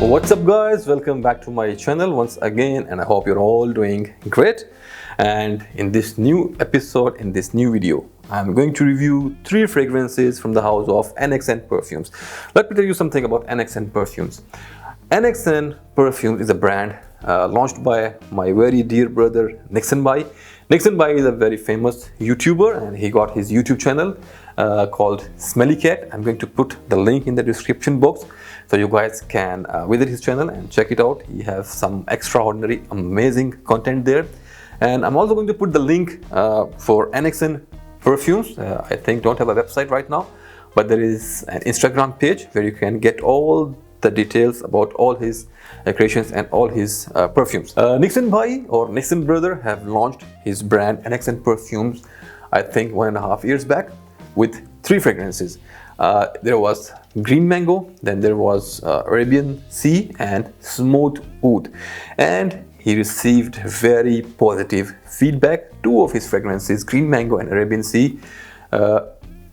What's up guys, welcome back to my channel once again, and I hope you're all doing great. And in this new episode, in this new video, I'm going to review 3 fragrances from the house of NXN Perfumes. Let me tell you something about NXN Perfumes. NXN Perfumes is a brand launched by my very dear brother Nixon Bhai. Nixon Bhai is a very famous YouTuber and he got his YouTube channel called Smelly Cat. I'm going to put the link in the description box so you guys can visit his channel and check it out. He has some extraordinary, amazing content there. And I'm also going to put the link for NXN Perfumes. I think don't have a website right now, but there is an Instagram page where you can get all the details about all his creations and all his perfumes. Nixon Bhai or Nixon brother have launched his brand NXN Perfumes, I think 1.5 years back, with 3 fragrances. There was Green Mango, then there was Arabian Sea and Smooth Oud. And he received very positive feedback. 2 of his fragrances, Green Mango and Arabian Sea,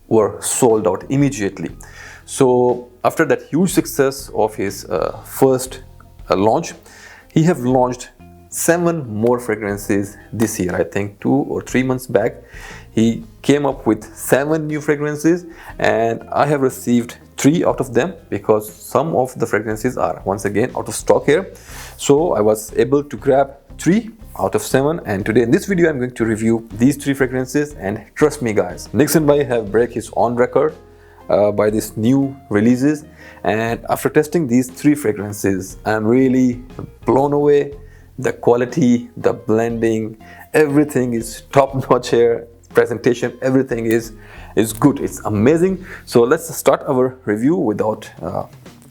were sold out immediately. So after that huge success of his first launch, he have launched 7 more fragrances this year. I think 2 or 3 months back he came up with 7 new fragrances, and I have received 3 out of them because some of the fragrances are once again out of stock here. So I was able to grab 3 out of 7, and today in this video I'm going to review these 3 fragrances. And trust me guys, Nixon Bhai have break his own record by these new releases, and after testing these 3 fragrances I'm really blown away. The quality, the blending, everything is top notch here. Presentation, everything is good, it's amazing. So let's start our review without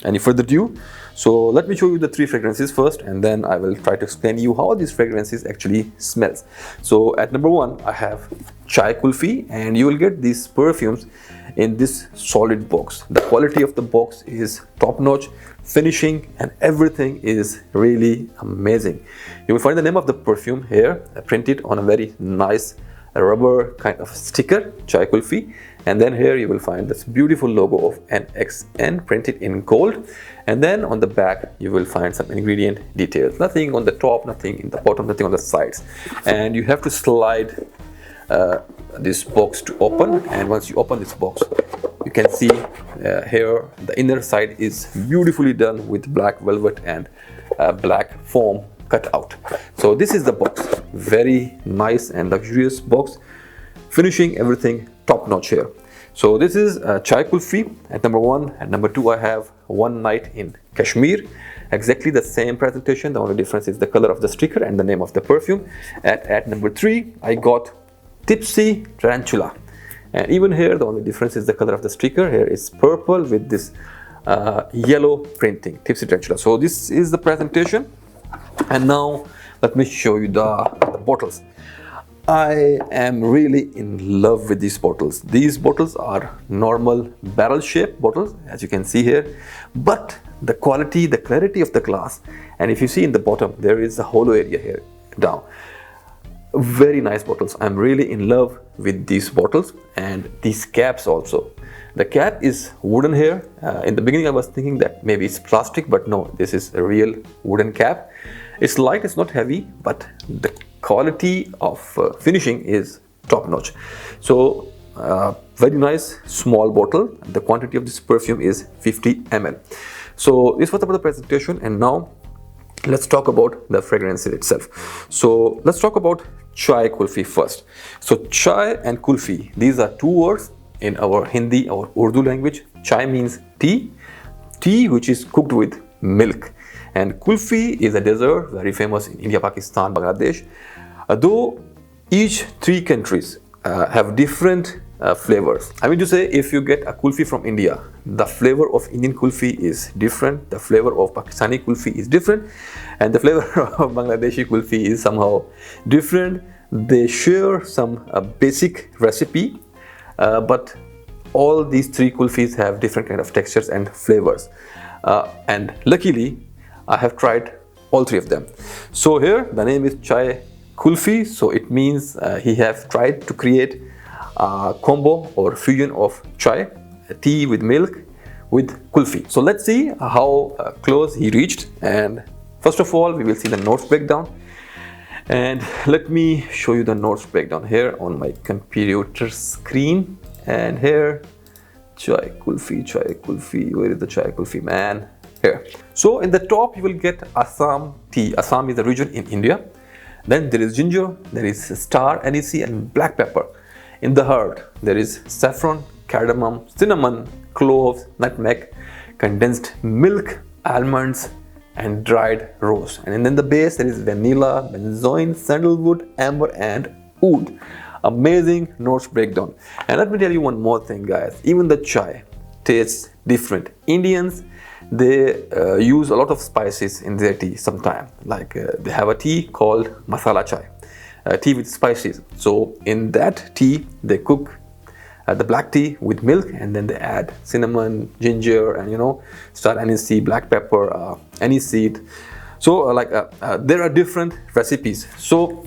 any further ado. So let me show you the 3 fragrances first, and then I will try to explain you how these fragrances actually smells. So at number 1 I have Chai Kulfi, and you will get these perfumes in this solid box. The quality of the box is top notch, finishing and everything is really amazing. You will find the name of the perfume here printed on a very nice rubber kind of sticker, Chai Kulfi, and then here you will find this beautiful logo of NXN printed in gold, and then on the back you will find some ingredient details. Nothing on the top, nothing in the bottom, nothing on the sides, and you have to slide this box to open. And once you open this box, you can see here the inner side is beautifully done with black velvet and black foam cut out. So this is the box, very nice and luxurious box, finishing everything top notch here. So this is Chai Kulfi at number 1. At number 2 I have One Night in Kashmir, exactly the same presentation, the only difference is the color of the sticker and the name of the perfume. At number 3 I got Tipsy Tarantula, and even here the only difference is the color of the sticker. Here is purple with this yellow printing, Tipsy Tarantula. So this is the presentation. And now let me show you the bottles. I am really in love with these bottles. These bottles are normal barrel shaped bottles, as you can see here, but the quality, the clarity of the glass, and if you see in the bottom there is a hollow area here down. Very nice bottles. I'm really in love with these bottles, and these caps also. The cap is wooden here. In the beginning I was thinking that maybe it's plastic, but no, this is a real wooden cap. It's light, it's not heavy, but the quality of finishing is top notch. So very nice small bottle. The quantity of this perfume is 50 ml. So this was about the presentation, and now let's talk about the fragrance itself. So let's talk about Chai Kulfi first. So Chai and Kulfi, these are 2 words in our Hindi or Urdu language. Chai means tea which is cooked with milk, and Kulfi is a dessert very famous in India, Pakistan, Bangladesh. Though each 3 countries have different flavors. I mean to say, if you get a kulfi from India, the flavor of Indian kulfi is different, the flavor of Pakistani kulfi is different, and the flavor of Bangladeshi kulfi is somehow different. They share some basic recipe, but all these 3 kulfis have different kind of textures and flavors, and luckily I have tried all 3 of them. So here the name is Chai Kulfi, so it means he have tried to create a combo or fusion of chai, tea with milk, with kulfi. So let's see how close he reached. And first of all, we will see the notes breakdown. And let me show you the notes breakdown here on my computer screen. And here, Chai Kulfi, where is the Chai Kulfi, man? Here. So in the top, you will get Assam tea. Assam is a region in India. Then there is ginger, there is star anise and black pepper. In the heart, there is saffron, cardamom, cinnamon, cloves, nutmeg, condensed milk, almonds, and dried rose. And then the base, there is vanilla, benzoin, sandalwood, amber, and oud. Amazing notes breakdown. And let me tell you one more thing, guys. Even the chai tastes different. Indians, they use a lot of spices in their tea sometimes. Like they have a tea called masala chai, tea with spices. So in that tea, they cook the black tea with milk, and then they add cinnamon, ginger, and star anise, black pepper, anise seed. So there are different recipes. So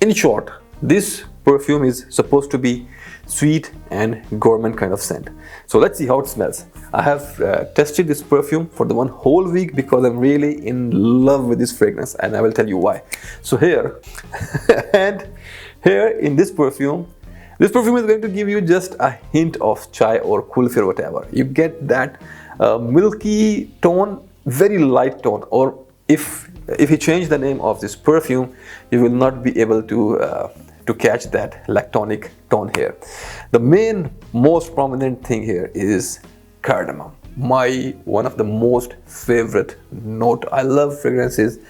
in short, this perfume is supposed to be sweet and gourmet kind of scent. So let's see how it smells. I have tested this perfume for the one whole week because I'm really in love with this fragrance, and I will tell you why. So here and here in this perfume is going to give you just a hint of chai or kulfi or whatever. You get that milky tone, very light tone. Or if you change the name of this perfume, you will not be able to catch that lactonic tone here. The most prominent thing here is cardamom. One of the most favorite note. I love fragrances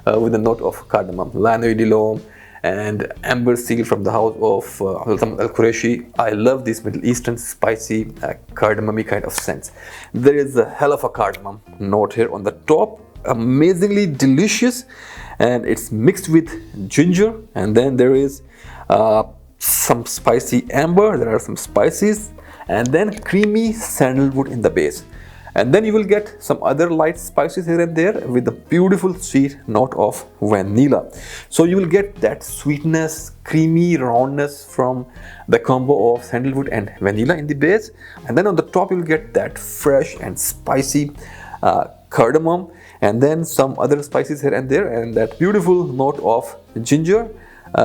with the note of cardamom. L'Année de l'Homme and amber seal from the house of Al Qureshi. I love these Middle Eastern spicy cardamom kind of scents. There is a hell of a cardamom note here on the top. Amazingly delicious, and it's mixed with ginger, and then there is some spicy amber, there are some spices, and then creamy sandalwood in the base. And then you will get some other light spices here and there with the beautiful sweet note of vanilla. So you will get that sweetness, creamy roundness from the combo of sandalwood and vanilla in the base. And then on the top you will get that fresh and spicy cardamom, and then some other spices here and there, and that beautiful note of ginger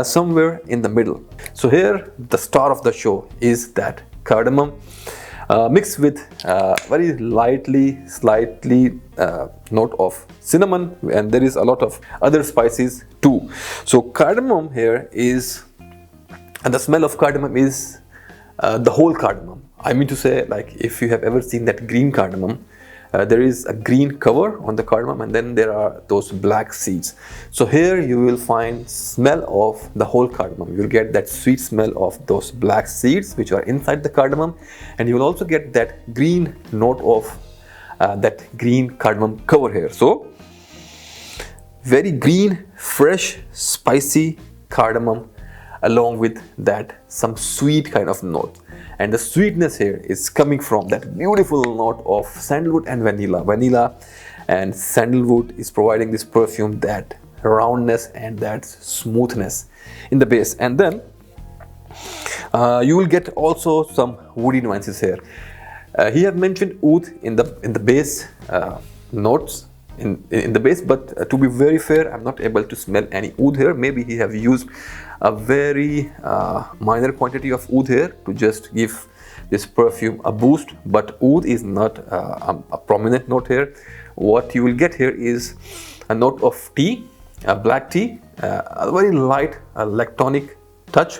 somewhere in the middle. So here the star of the show is that cardamom mixed with very slightly note of cinnamon, and there is a lot of other spices too. So cardamom here is, and the smell of cardamom is the whole cardamom. I mean to say, like, if you have ever seen that green cardamom, there is a green cover on the cardamom, and then there are those black seeds. So here you will find smell of the whole cardamom. You will get that sweet smell of those black seeds which are inside the cardamom, and you will also get that green note of that green cardamom cover here. So very green, fresh, spicy cardamom along with that some sweet kind of note. And the sweetness here is coming from that beautiful note of sandalwood and vanilla. Vanilla and sandalwood is providing this perfume that roundness and that smoothness in the base. And then you will get also some woody nuances here. He have mentioned oud in the base notes in the base, but to be very fair, I'm not able to smell any oud here. Maybe he have used a very minor quantity of oud here to just give this perfume a boost, but oud is not a prominent note here. What you will get here is a note of tea, a black tea, a very light lactonic touch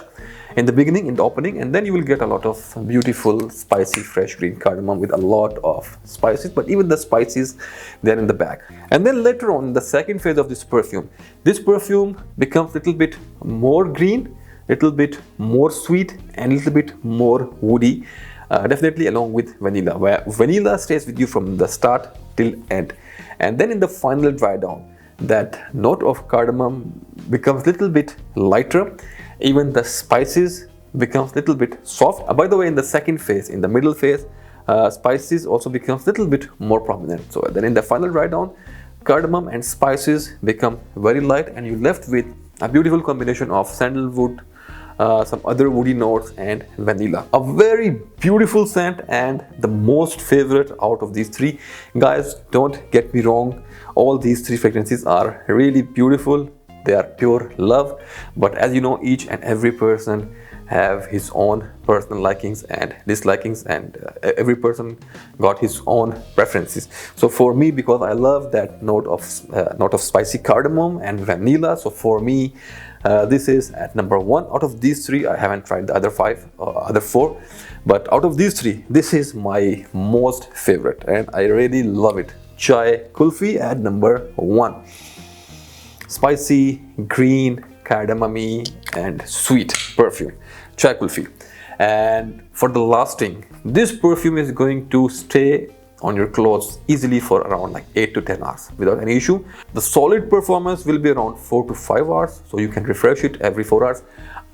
in the beginning, in the opening, and then you will get a lot of beautiful spicy fresh green cardamom with a lot of spices, but even the spices they're in the back. And then later on, the second phase of this perfume becomes a little bit more green, little bit more sweet, and a little bit more woody, definitely along with vanilla, where vanilla stays with you from the start till end. And then in the final dry down, that note of cardamom becomes a little bit lighter. Even the spices becomes a little bit soft. By the way, in the second phase, in the middle phase, spices also becomes a little bit more prominent. So then in the final dry down, cardamom and spices become very light, and you're left with a beautiful combination of sandalwood, some other woody notes, and vanilla. A very beautiful scent and the most favorite out of these three. Guys, don't get me wrong, all these three fragrances are really beautiful. They are pure love, but as you know, each and every person have his own personal likings and dislikings, and every person got his own preferences. So for me, because I love that note of spicy cardamom and vanilla, so for me this is at number 1 out of these three. I haven't tried the other 5 or other 4, but out of these three, this is my most favorite and I really love it. Chai Kulfi at number 1. Spicy, green, cardamom and sweet perfume, Chai Kulfi. And for the lasting, this perfume is going to stay on your clothes easily for around like 8 to 10 hours without any issue. The solid performance will be around 4 to 5 hours, so you can refresh it every 4 hours.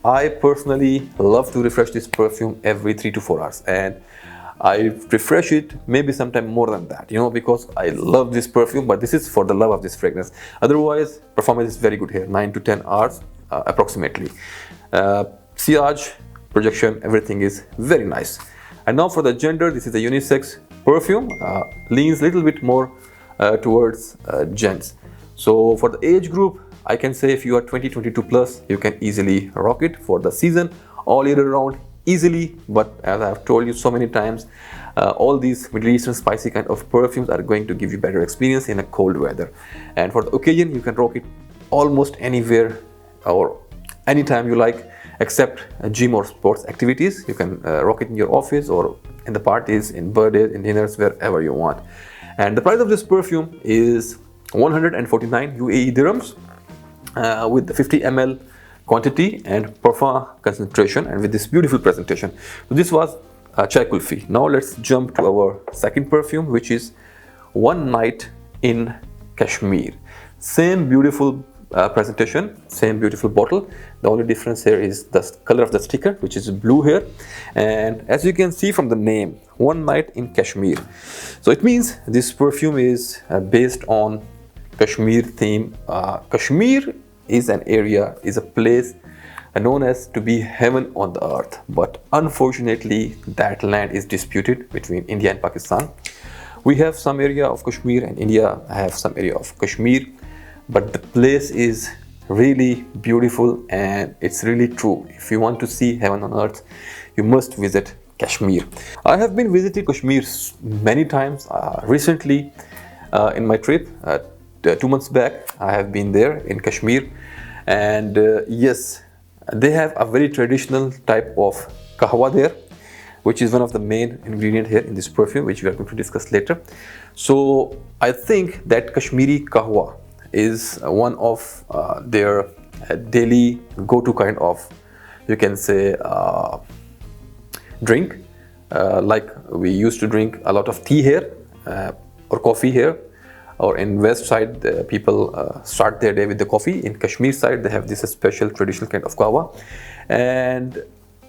I personally love to refresh this perfume every 3 to 4 hours, and I refresh it maybe sometime more than that, you know, because I love this perfume, but this is for the love of this fragrance. Otherwise, performance is very good here, 9 to 10 hours approximately. Sillage, projection, everything is very nice. And now for the gender, this is a unisex perfume, leans a little bit more towards gents. So for the age group, I can say if you are 20-22 plus, you can easily rock it for the season, all year round, easily. But as I have told you so many times, all these Middle Eastern spicy kind of perfumes are going to give you better experience in a cold weather. And for the occasion, you can rock it almost anywhere or anytime you like, except gym or sports activities. You can rock it in your office or in the parties, in birthdays, in dinners, wherever you want. And the price of this perfume is 149 UAE dirhams with the 50 ml quantity and parfum concentration, and with this beautiful presentation. So this was Chai Kulfi. Now let's jump to our second perfume, which is One Night in Kashmir. Same beautiful presentation, same beautiful bottle. The only difference here is the color of the sticker, which is blue here, and as you can see from the name, One Night in Kashmir, so it means this perfume is based on Kashmir theme. Kashmir is an area, is a place known as to be heaven on the earth, but unfortunately that land is disputed between India and Pakistan. We have some area of Kashmir and India have some area of Kashmir, but the place is really beautiful and it's really true. If you want to see heaven on earth, you must visit Kashmir. I have been visiting Kashmir many times. Recently in my trip 2 months back, I have been there in Kashmir, and yes, they have a very traditional type of kahwa there, which is one of the main ingredients here in this perfume, which we are going to discuss later. So I think that Kashmiri kahwa is one of their daily go-to kind of, you can say, drink, like we used to drink a lot of tea here or coffee here, or in west side people start their day with the coffee. In Kashmir side they have this special traditional kind of kahwa, and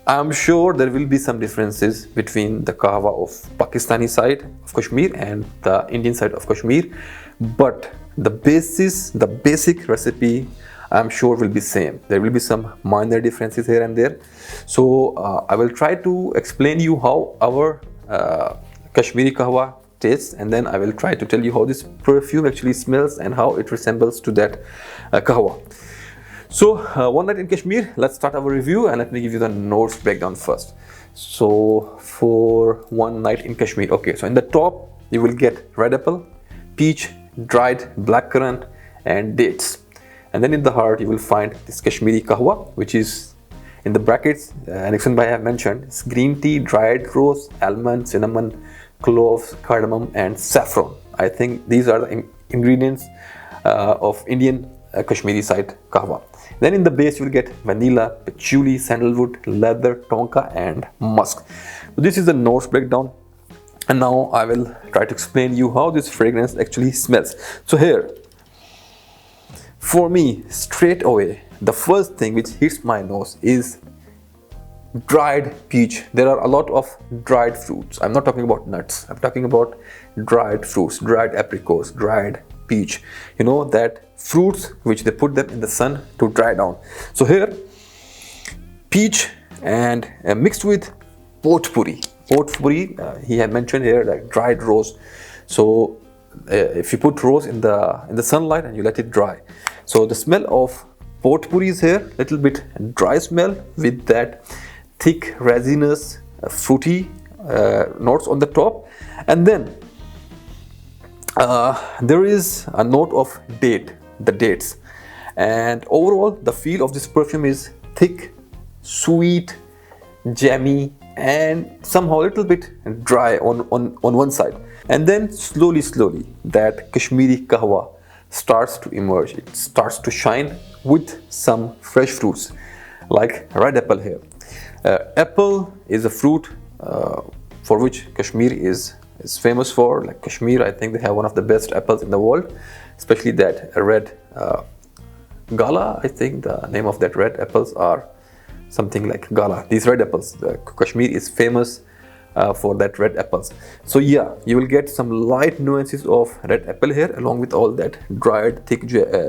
I'm sure there will be some differences between the kahwa of Pakistani side of Kashmir and the Indian side of Kashmir, but the basic recipe I'm sure will be same. There will be some minor differences here and there. So I will try to explain you how our Kashmiri kahwa tastes, and then I will try to tell you how this perfume actually smells and how it resembles to that kahwa. So One Night in Kashmir, let's start our review, and let me give you the notes breakdown first. So for One Night in Kashmir, okay, so in the top you will get red apple, peach, dried blackcurrant and dates, and then in the heart you will find this Kashmiri kahwa, which is in the brackets NXN Bhai have mentioned. It's green tea, dried rose, almond, cinnamon, cloves, cardamom and saffron. I think these are the ingredients of Indian Kashmiri side kahwa. Then in the base you will get vanilla, patchouli, sandalwood, leather, tonka and musk. So this is the notes breakdown, and now I will try to explain you how this fragrance actually smells. So here, for me, straight away, the first thing which hits my nose is dried peach. There are a lot of dried fruits. I'm not talking about nuts. I'm talking about dried fruits, dried apricots, dried peach. You know, that fruits which they put them in the sun to dry down. So here, peach, and mixed with potpourri. Potpourri, he had mentioned here, like dried rose. So if you put rose in the sunlight and you let it dry, so the smell of potpourri is here, little bit dry smell with that thick resinous fruity notes on the top, and then there is a note of dates, and overall the feel of this perfume is thick, sweet, jammy, and somehow a little bit dry on one side. And then slowly that Kashmiri kahwa starts to emerge. It starts to shine with some fresh fruits like red apple here. Apple is a fruit for which Kashmir is famous for. Like Kashmir, I think they have one of the best apples in the world, especially that red Gala. I think the name of that red apples are something like Gala. These red apples, Kashmir is famous for that red apples. So yeah, you will get some light nuances of red apple here, along with all that dried thick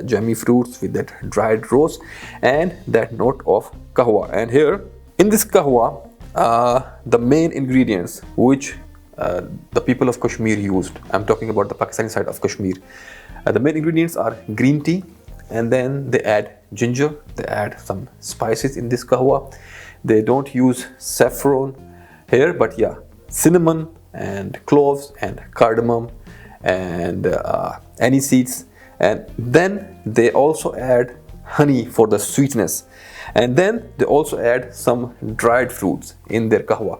jammy fruits with that dried rose and that note of kahwa. And here in this kahwa, the main ingredients which the people of Kashmir used, I'm talking about the Pakistani side of Kashmir, the main ingredients are green tea, and then they add ginger, they add some spices in this kahwa. They don't use saffron here, but yeah, cinnamon and cloves and cardamom and anise seeds, and then they also add honey for the sweetness, and then they also add some dried fruits in their kahwa,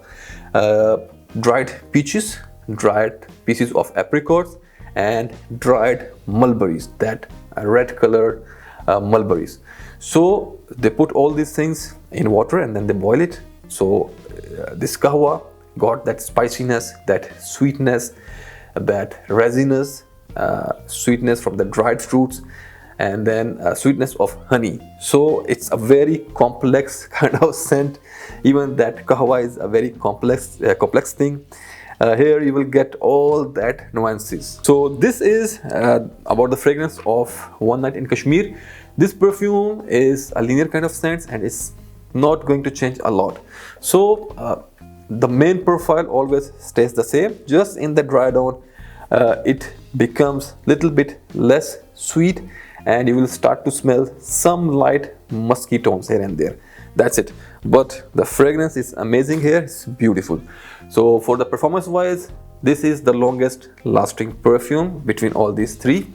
dried peaches, dried pieces of apricots, and dried mulberries, that red color mulberries. So they put all these things in water and then they boil it. So this kahwa got that spiciness, that sweetness, that resinous sweetness from the dried fruits, and then sweetness of honey. So it's a very complex kind of scent. Even that kahwa is a very complex thing. Here you will get all that nuances. So this is about the fragrance of One Night in Kashmir. This perfume is a linear kind of scent and it's not going to change a lot. So the main profile always stays the same. Just in the dry down, it becomes little bit less sweet, and you will start to smell some light musky tones here and there. That's it. But the fragrance is amazing here. It's beautiful. So for the performance wise, this is the longest lasting perfume between all these three.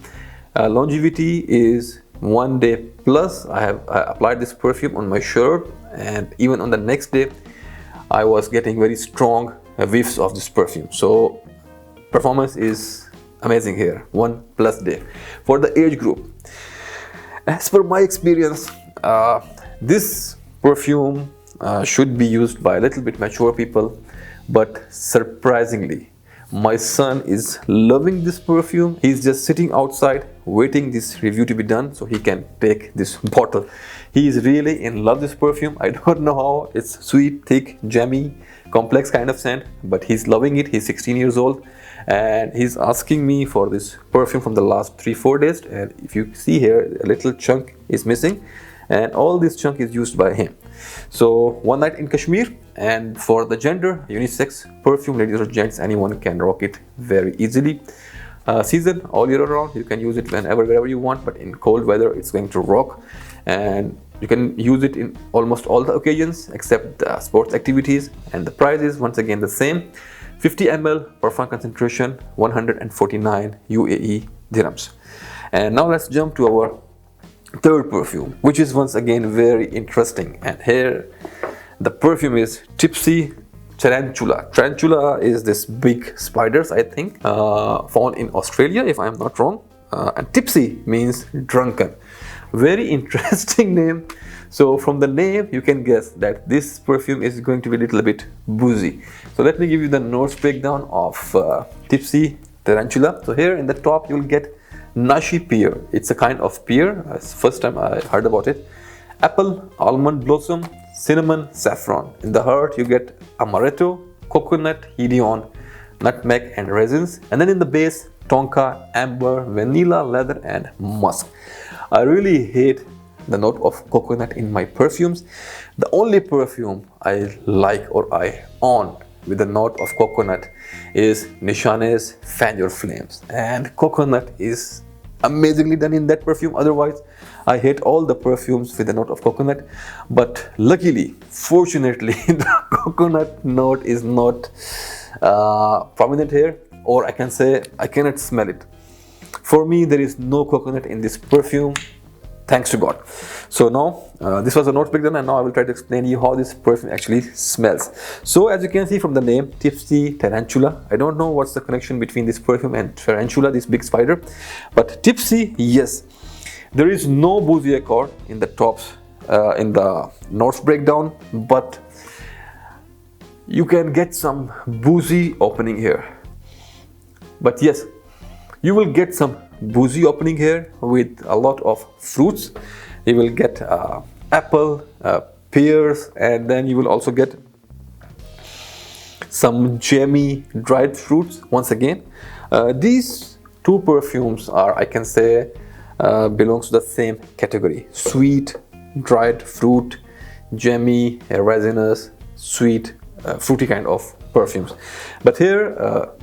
Longevity is 1 day plus. I applied this perfume on my shirt, and even on the next day I was getting very strong whiffs of this perfume. So performance is amazing here, 1+ day. For the age group, as per my experience, this perfume should be used by a little bit mature people, but surprisingly my son is loving this perfume. He's just sitting outside waiting this review to be done so he can take this bottle. He is really in love with this perfume. I don't know how. It's sweet, thick, jammy, complex kind of scent, but he's loving it. He's 16 years old and he's asking me for this perfume from the last 3-4 days, and if you see here, a little chunk is missing, and all this chunk is used by him. So One Night in Kashmir. And for the gender, unisex perfume, ladies or gents, anyone can rock it very easily. Season all year around, you can use it wherever you want, but in cold weather it's going to rock, and you can use it in almost all the occasions except the sports activities. And the price is once again the same, 50 ml perfume concentration, 149 UAE dirhams. And now let's jump to our third perfume, which is once again very interesting. And here the perfume is Tipsy Tarantula. Tarantula is this big spiders, I think, found in Australia if I am not wrong. And Tipsy means drunken. Very interesting name. So from the name you can guess that this perfume is going to be a little bit boozy. So let me give you the notes breakdown of Tipsy Tarantula. So here in the top you will get Nashi pear. It's a kind of pear. It's the first time I heard about it. Apple, almond blossom, cinnamon, saffron. In the heart you get amaretto, coconut, helion, nutmeg and raisins. And then in the base, tonka, amber, vanilla, leather and musk. I really hate the note of coconut in my perfumes. The only perfume I like or I own with the note of coconut is Nishane's Fan Your Flames, and coconut is amazingly done in that perfume. Otherwise, I hate all the perfumes with the note of coconut, but luckily, fortunately, the coconut note is not prominent here, or I can say I cannot smell it. For me, there is no coconut in this perfume, thanks to God. So now, this was a note breakdown, and now I will try to explain you how this perfume actually smells. So as you can see from the name, Tipsy Tarantula, I don't know what's the connection between this perfume and tarantula, this big spider, but tipsy, yes. There is no boozy accord in the tops, in the notes breakdown, but you can get some boozy opening here. But yes, you will get some boozy opening here with a lot of fruits. You will get apple, pears, and then you will also get some jammy dried fruits once again. These two perfumes are, I can say, belongs to the same category: sweet, dried fruit, jammy, resinous, sweet, fruity kind of perfumes. But here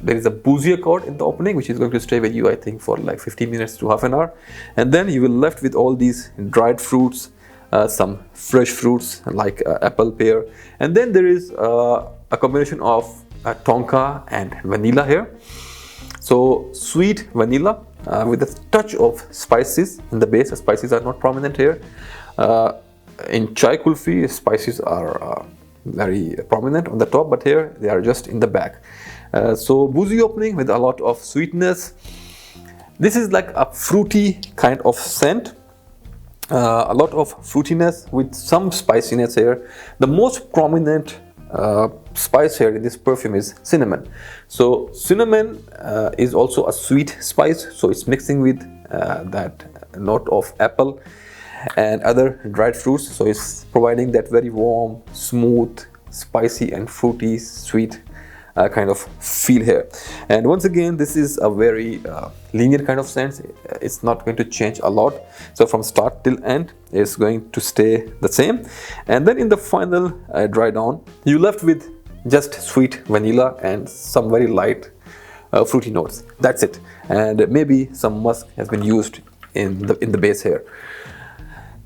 there is a boozy accord in the opening, which is going to stay with you, I think, for like 15 minutes to half an hour, and then you will left with all these dried fruits, some fresh fruits like apple, pear, and then there is a combination of tonka and vanilla here. So sweet vanilla with a touch of spices in the base. The spices are not prominent here. In Chai Kulfi, spices are very prominent on the top, but here they are just in the back. So boozy opening with a lot of sweetness. This is like a fruity kind of scent. A lot of fruitiness with some spiciness here. The most prominent spice here in this perfume is cinnamon. So cinnamon is also a sweet spice, so it's mixing with that note of apple and other dried fruits, so it's providing that very warm, smooth, spicy and fruity, sweet kind of feel here. And once again, this is a very linear kind of scent. It's not going to change a lot, so from start till end it's going to stay the same. And then in the final dry down, you left with just sweet vanilla and some very light fruity notes. That's it. And maybe some musk has been used in the base here.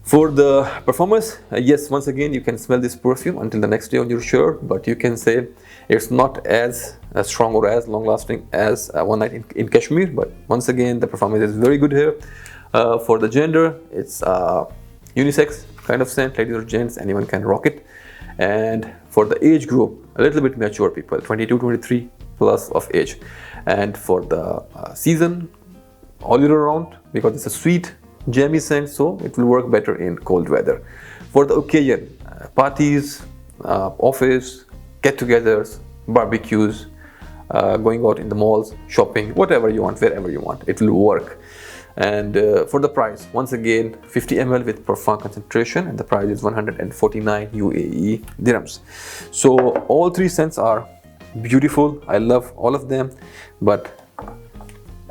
For the performance, yes, once again, you can smell this perfume until the next day on your shirt, but you can say it's not as strong or as long lasting as One Night in Kashmir. But once again, the performance is very good here. For the gender, it's unisex kind of scent, ladies or gents, anyone can rock it. And for the age group, a little bit mature people, 22, 23 plus of age. And for the season, all year around, because it's a sweet, jammy scent, so it will work better in cold weather. For the occasion, parties, office, get-togethers, barbecues, going out in the malls, shopping, whatever you want, wherever you want, it will work. And for the price, once again, 50 ml with profound concentration, and the price is 149 UAE dirhams. So all three scents are beautiful. I love all of them, but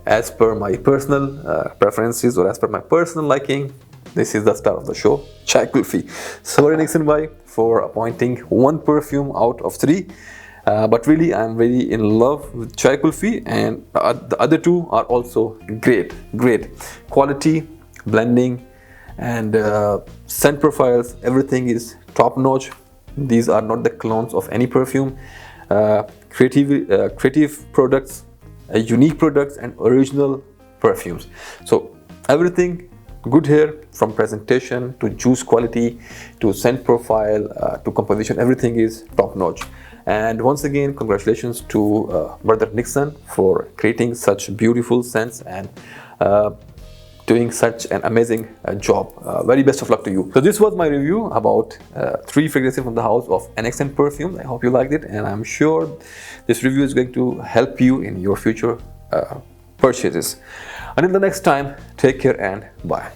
as per my personal preferences, or as per my personal liking, this is the star of the show, Chai Kulfi. Sorry Nixon Bhai for appointing one perfume out of three, but really I'm very in love with Chai Kulfi, and the other two are also great quality, blending, and scent profiles. Everything is top notch. These are not the clones of any perfume. Creative products, unique products, and original perfumes. So everything good here, from presentation to juice quality to scent profile to composition, everything is top notch. And once again, congratulations to brother Nixon for creating such beautiful scents and doing such an amazing job. Very best of luck to you. So this was my review about 3 fragrances from the house of NXN Perfumes. I hope you liked it, and I'm sure this review is going to help you in your future purchases. Until the next time, take care and bye.